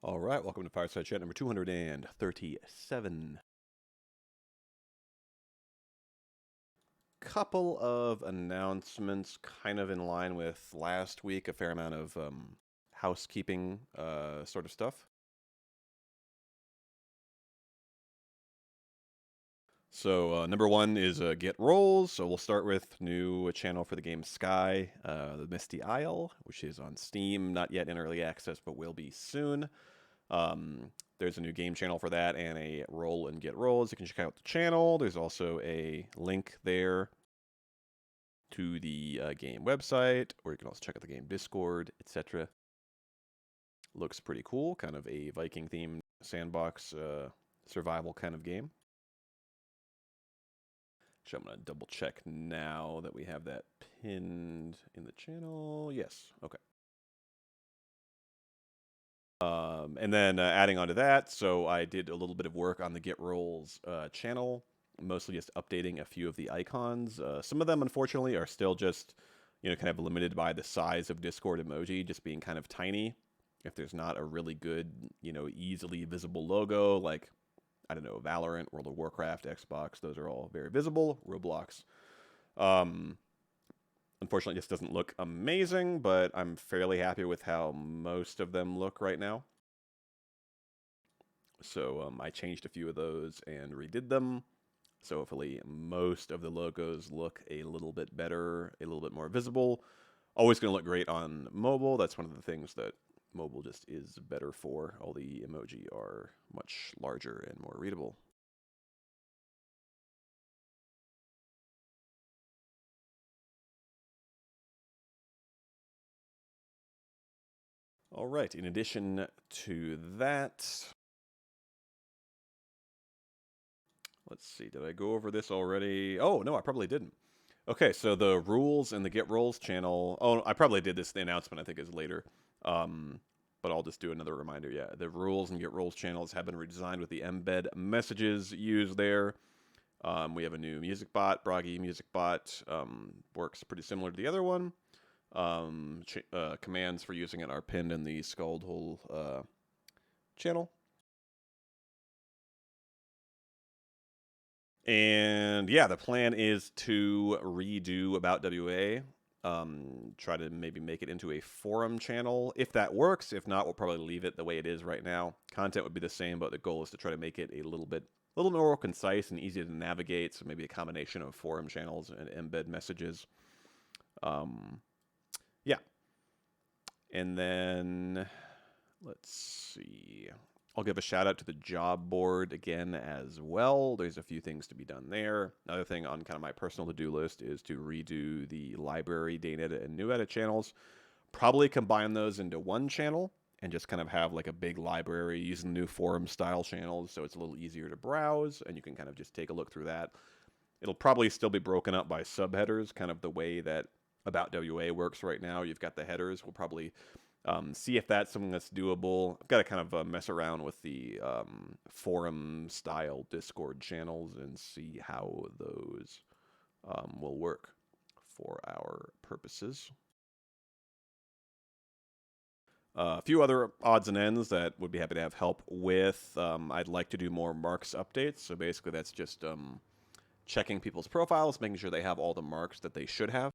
All right, welcome to Fireside Chat number 237. Couple of announcements kind of in line with last week, a fair amount of housekeeping sort of stuff. So number one is Get Rolls. So we'll start with new channel for the game Sky, the Misty Isle, which is on Steam, not yet in early access, but will be soon. There's a new game channel for that and a roll and get rolls. You can check out the channel. There's also a link there to the game website, or you can also check out the game Discord, etc. Looks pretty cool, kind of a Viking themed sandbox survival kind of game. So I'm going to double check now that we have that pinned in the channel. Yes, okay. And then adding on to that, so I did a little bit of work on the Get Rolls channel, mostly just updating a few of the icons. Some of them, unfortunately, are still just, kind of limited by the size of Discord emoji, just being kind of tiny. If there's not a really good, easily visible logo, like, I don't know, Valorant, World of Warcraft, Xbox, those are all very visible. Roblox. Unfortunately, it just doesn't look amazing, but I'm fairly happy with how most of them look right now. So I changed a few of those and redid them. So hopefully most of the logos look a little bit better, a little bit more visible. Always going to look great on mobile. That's one of the things that mobile just is better for. All the emoji are much larger and more readable. All right, in addition to that, let's see, did I go over this already? Oh, no, I probably didn't. Okay, so the rules in the Get Rolls channel. Oh, I probably did this. The announcement, I think, is later. But I'll just do another reminder. Yeah, the rules and Get Rolls channels have been redesigned with the embed messages used there. We have a new music bot, Bragi music bot. Works pretty similar to the other one. Commands for using it are pinned in the Scald Hole channel. And yeah, the plan is to redo About WA. Try to maybe make it into a forum channel if that works. If not, we'll probably leave it the way it is right now. Content would be the same, but the goal is to try to make it a little more concise and easy to navigate. So maybe a combination of forum channels and embed messages. Yeah, and then let's see. I'll give a shout out to the job board again as well. There's a few things to be done there. Another thing on kind of my personal to-do list is to redo the library, Data, and new edit channels. Probably combine those into one channel and just kind of have like a big library using new forum style channels so it's a little easier to browse and you can kind of just take a look through that. It'll probably still be broken up by subheaders, kind of the way that About WA works right now. You've got the headers. We'll probably see if that's something that's doable. I've got to kind of mess around with the forum style Discord channels and see how those will work for our purposes. A few other odds and ends that would be happy to have help with. I'd like to do more marks updates. So basically, that's just checking people's profiles, making sure they have all the marks that they should have.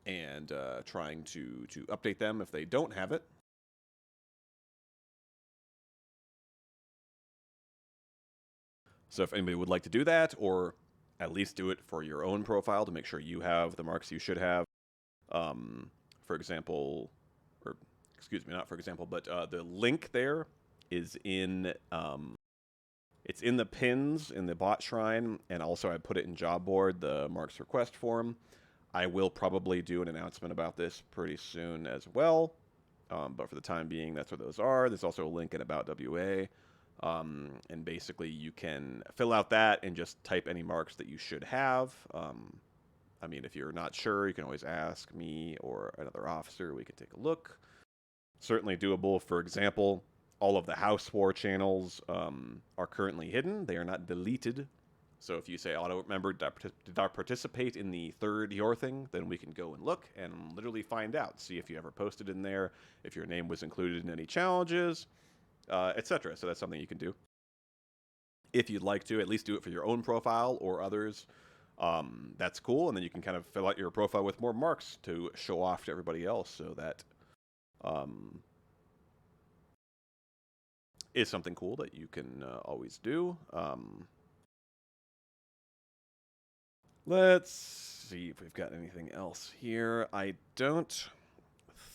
And trying to update them if they don't have it. So if anybody would like to do that, or at least do it for your own profile to make sure you have the marks you should have. For example, or excuse me, not for example, but the link there is in it's in the pins in the bot shrine, and also I put it in job board, the marks request form. I will probably do an announcement about this pretty soon as well. But for the time being, that's what those are. There's also a link in About WA. And basically, you can fill out that and just type any marks that you should have. I mean, if you're not sure, you can always ask me or another officer. We can take a look. Certainly doable. For example, all of the House War channels are currently hidden. They are not deleted. So if you say auto member did not participate in the third your thing, then we can go and look and literally find out, see if you ever posted in there, if your name was included in any challenges, etc. So that's something you can do. If you'd like to, at least do it for your own profile or others. That's cool, and then you can kind of fill out your profile with more marks to show off to everybody else. So that um, is something cool that you can always do. Let's see if we've got anything else here. I don't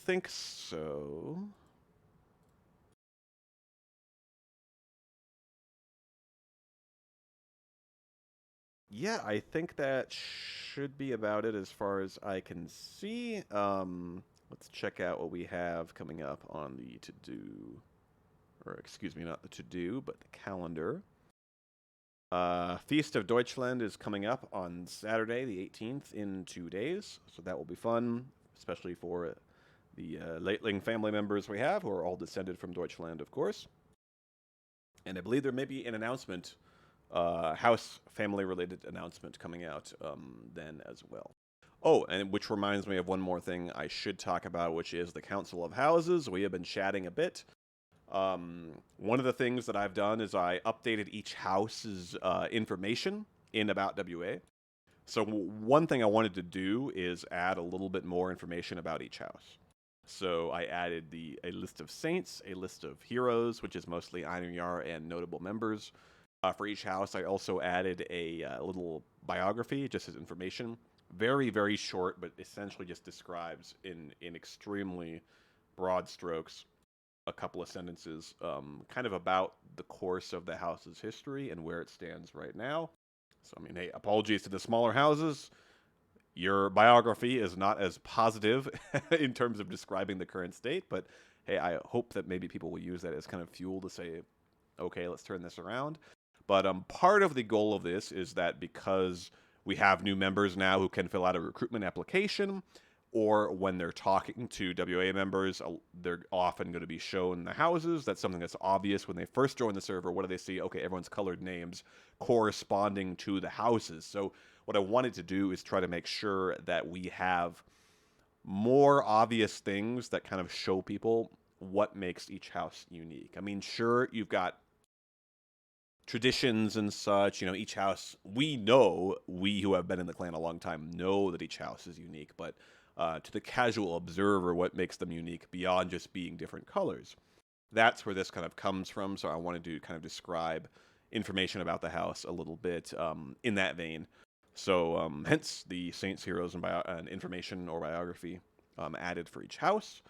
think so. Yeah, I think that should be about it as far as I can see. Let's check out what we have coming up on the to-do, or excuse me, not the to-do, but the calendar. Feast of Deutschland is coming up on Saturday, the 18th, in 2 days. So that will be fun, especially for the Leitling family members we have, who are all descended from Deutschland, of course. And I believe there may be an announcement, house family-related announcement coming out then as well. Oh, and which reminds me of one more thing I should talk about, which is the Council of Houses. We have been chatting a bit. One of the things that I've done is I updated each house's information in About WA. So one thing I wanted to do is add a little bit more information about each house. So I added a list of saints, a list of heroes, which is mostly Einarjar and notable members. For each house, I also added a little biography, just as information. Very, very short, but essentially just describes in extremely broad strokes a couple of sentences, kind of about the course of the house's history and where it stands right now. So, I mean, hey, apologies to the smaller houses. Your biography is not as positive in terms of describing the current state, but hey, I hope that maybe people will use that as kind of fuel to say, okay, let's turn this around. But part of the goal of this is that because we have new members now who can fill out a recruitment application, or when they're talking to WA members, they're often going to be shown the houses. That's something that's obvious when they first join the server. What do they see? Okay, everyone's colored names corresponding to the houses. So what I wanted to do is try to make sure that we have more obvious things that kind of show people what makes each house unique. I mean, sure, you've got traditions and such. You know, each house, we who have been in the clan a long time know that each house is unique, but to the casual observer, what makes them unique beyond just being different colors? That's where this kind of comes from. So I wanted to kind of describe information about the house a little bit in that vein. So hence the Saints, Heroes, and information or biography added for each house.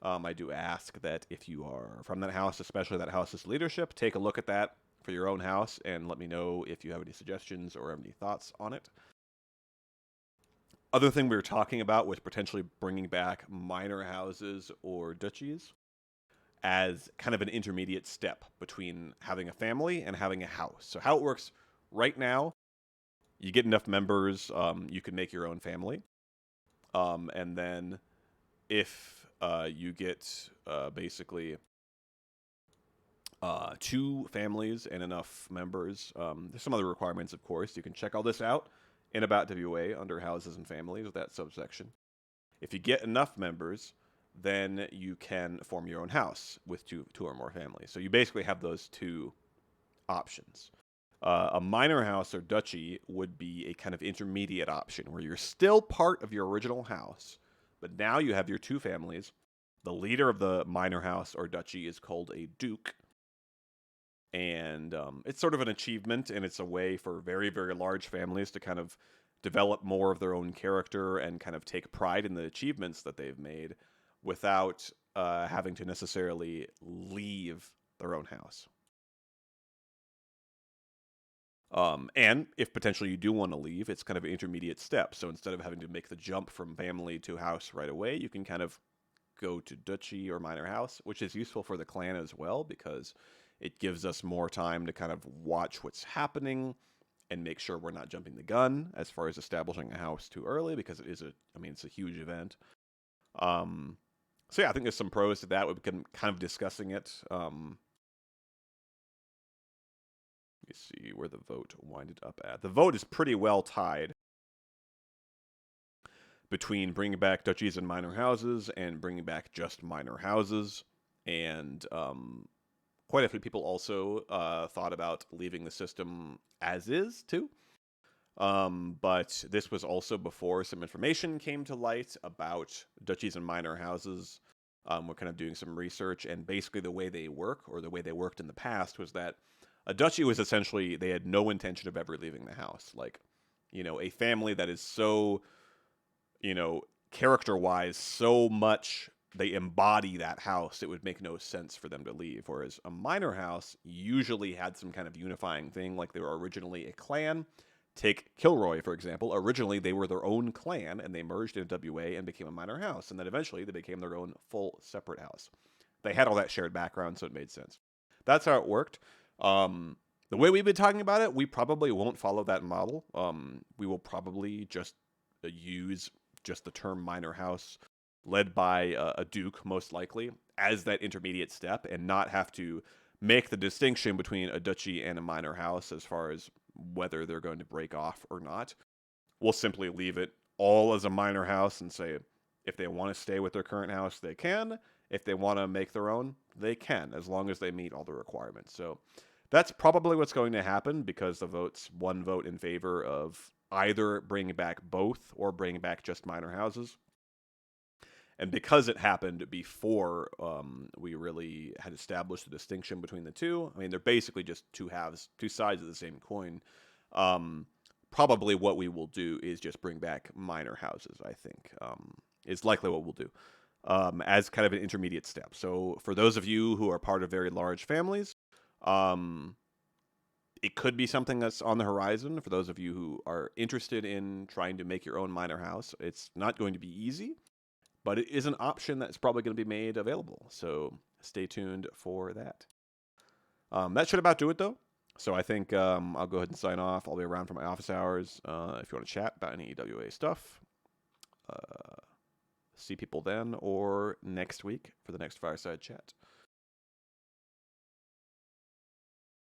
I do ask that if you are from that house, especially that house's leadership, take a look at that for your own house and let me know if you have any suggestions or have any thoughts on it. Other thing we were talking about was potentially bringing back minor houses or duchies as kind of an intermediate step between having a family and having a house. So how it works right now, you get enough members, you can make your own family. And then if you get basically 2 families and enough members, there's some other requirements, of course. You can check all this out in About WA under Houses and Families with that subsection. If you get enough members, then you can form your own house with two or more families. So you basically have those 2 options. A minor house or duchy would be a kind of intermediate option where you're still part of your original house, but now you have your 2 families. The leader of the minor house or duchy is called a duke. And it's sort of an achievement, and it's a way for very, very large families to kind of develop more of their own character and kind of take pride in the achievements that they've made without having to necessarily leave their own house. And if potentially you do want to leave, it's kind of an intermediate step. So instead of having to make the jump from family to house right away, you can kind of go to duchy or minor house, which is useful for the clan as well because it gives us more time to kind of watch what's happening and make sure we're not jumping the gun as far as establishing a house too early because it's a huge event. So yeah, I think there's some pros to that. We've been kind of discussing it. Let me see where the vote winded up at. The vote is pretty well tied between bringing back duchies and minor houses and bringing back just minor houses. And quite a few people also thought about leaving the system as is, too. But this was also before some information came to light about duchies and minor houses. We're kind of doing some research, and basically the way they work, or the way they worked in the past, was that a duchy was essentially, they had no intention of ever leaving the house. Like, a family that is so, character-wise, so much they embody that house, it would make no sense for them to leave. Whereas a minor house usually had some kind of unifying thing, like they were originally a clan. Take Kilroy, for example. Originally, they were their own clan, and they merged into WA and became a minor house. And then eventually, they became their own full separate house. They had all that shared background, so it made sense. That's how it worked. The way we've been talking about it, we probably won't follow that model. We will probably just use just the term minor house, led by a duke, most likely, as that intermediate step, and not have to make the distinction between a duchy and a minor house as far as whether they're going to break off or not. We'll simply leave it all as a minor house and say if they want to stay with their current house, they can. If they want to make their own, they can, as long as they meet all the requirements. So that's probably what's going to happen, because the vote's one vote in favor of either bringing back both or bringing back just minor houses. And because it happened before we really had established the distinction between the two, I mean, they're basically just two halves, two sides of the same coin. Probably what we will do is just bring back minor houses, I think, is likely what we'll do as kind of an intermediate step. So for those of you who are part of very large families, it could be something that's on the horizon. For those of you who are interested in trying to make your own minor house, it's not going to be easy, but it is an option that's probably going to be made available. So stay tuned for that. That should about do it, though. So I think I'll go ahead and sign off. I'll be around for my office hours if you want to chat about any WA stuff. See people then or next week for the next Fireside Chat.